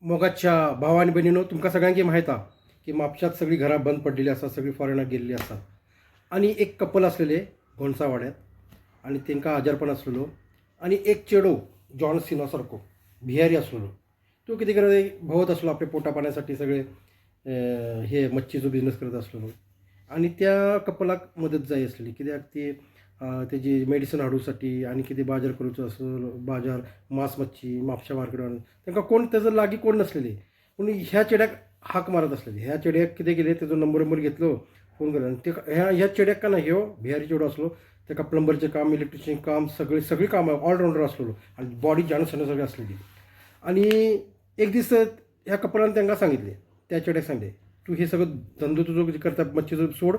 मोगाच्या भाव आणि बहिणीनो, तुमका सगळ्यांकी माहीत आहे की म्हापशात सगळी घरां बंद पडलेली असतात, सगळी फॉरेनात गेलेली असतात. आणि एक कपल असलेले घोणसावाड्यात, आणि तांकां आजारपण असलेलो, आणि एक चेडो जॉन सिनासारको बिहारी असलेलो. तो कितें करत भोवत असलो आपल्या पोटा पाण्यासाठी सगळे हे मच्छीचो बिझनेस करत असलेलो. आणि त्या कपलाक मदत जाय असलेली, कित्याक ती तेजी मेडिसीन हाडूसाठी आणि कितें बाजार करूचो असलो, बाजार मांस मच्छी म्हापशा मार्केटान तांकां कोण तेजो लागीं कोण नसलेली. पूण ह्या चेड्याक हाक मारत असलेली. ह्या चेड्याक कितें केलें, तेजो नंबर घेतलो, फोन केलो, आनी ते ह्या चेड्याक काय ना, ह्यो बिहारी चेडो असलो, ताका प्लंबरचें काम, इलेक्ट्रिशियन काम, सगळी कामां ऑलरावंडर असलेलो, आनी बॉडी जाण सगळी असलेली. आणि एक दीस ह्या कपलान तांकां सांगितलें, त्या चेड्याक सांगलें, तूं हे सगळं धंदो तुजो जे करता मच्छीचो सोड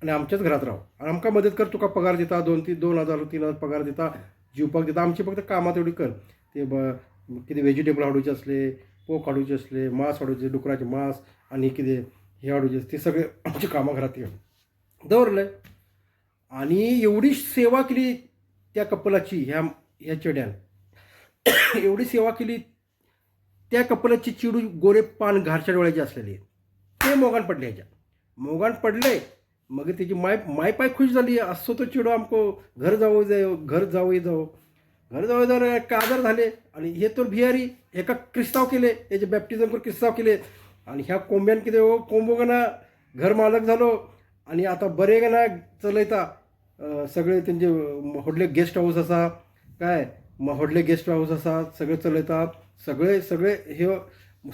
आणि आमच्याच घरात राव, आणि आमकां मदत कर, तुका पगार दिता, 2,000 3,000 पगार दिता, जिवपाक दिता, आमची फक्त कामां तेवढी कर. ते कितें व्हेजिटेबल हाडूचे असले, पोक हाडूचे असले, मांस हाडूचे, डुकराचें मांस, आनी कितें हे हाडूचे, ते सगळे आमची कामां घरात दवरलें. आणि एवढी सेवा केली त्या कपलाची, ह्या चेड्यान एवढी सेवा केली. त्या कपलाची चिडू गोरे पान घरच्या डोळ्याची असलेली, ते मोगान पडले. मोगान पडले. मग त्याची माय पाय खुश झाली, असो तो चिडो आमको घर जावं एक आजार झाले. आणि हे तर भियारी एका क्रिस्ताव केले, याचे बॅप्टिझम करून क्रिस्ताव केले. आणि ह्या कोंब्यान कितें कोंबो गना घर मालक झालो. आणि आता बरे गना चलयता. सगळे त्यांचे व्हडले गेस्ट हाऊस असा, काय व्हडले गेस्ट हाऊस असा, सगळे चलयता, सगळे हे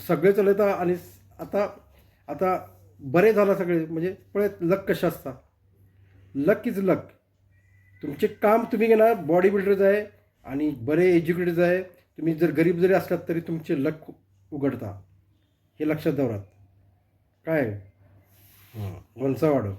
सगळे चलयता. आणि आता बरे झाला सगळे. म्हणजे पळय लक कशें आसता. लक इज लक. तुमचे काम तुम्ही ना बॉडी बिल्डर जाय आणि बरे एज्युकेटेड जाय. तुम्ही जर गरीब जरी असलात तरी तुमचे लक उघडता, हे लक्षात दवरात. काय घोणसावाडो.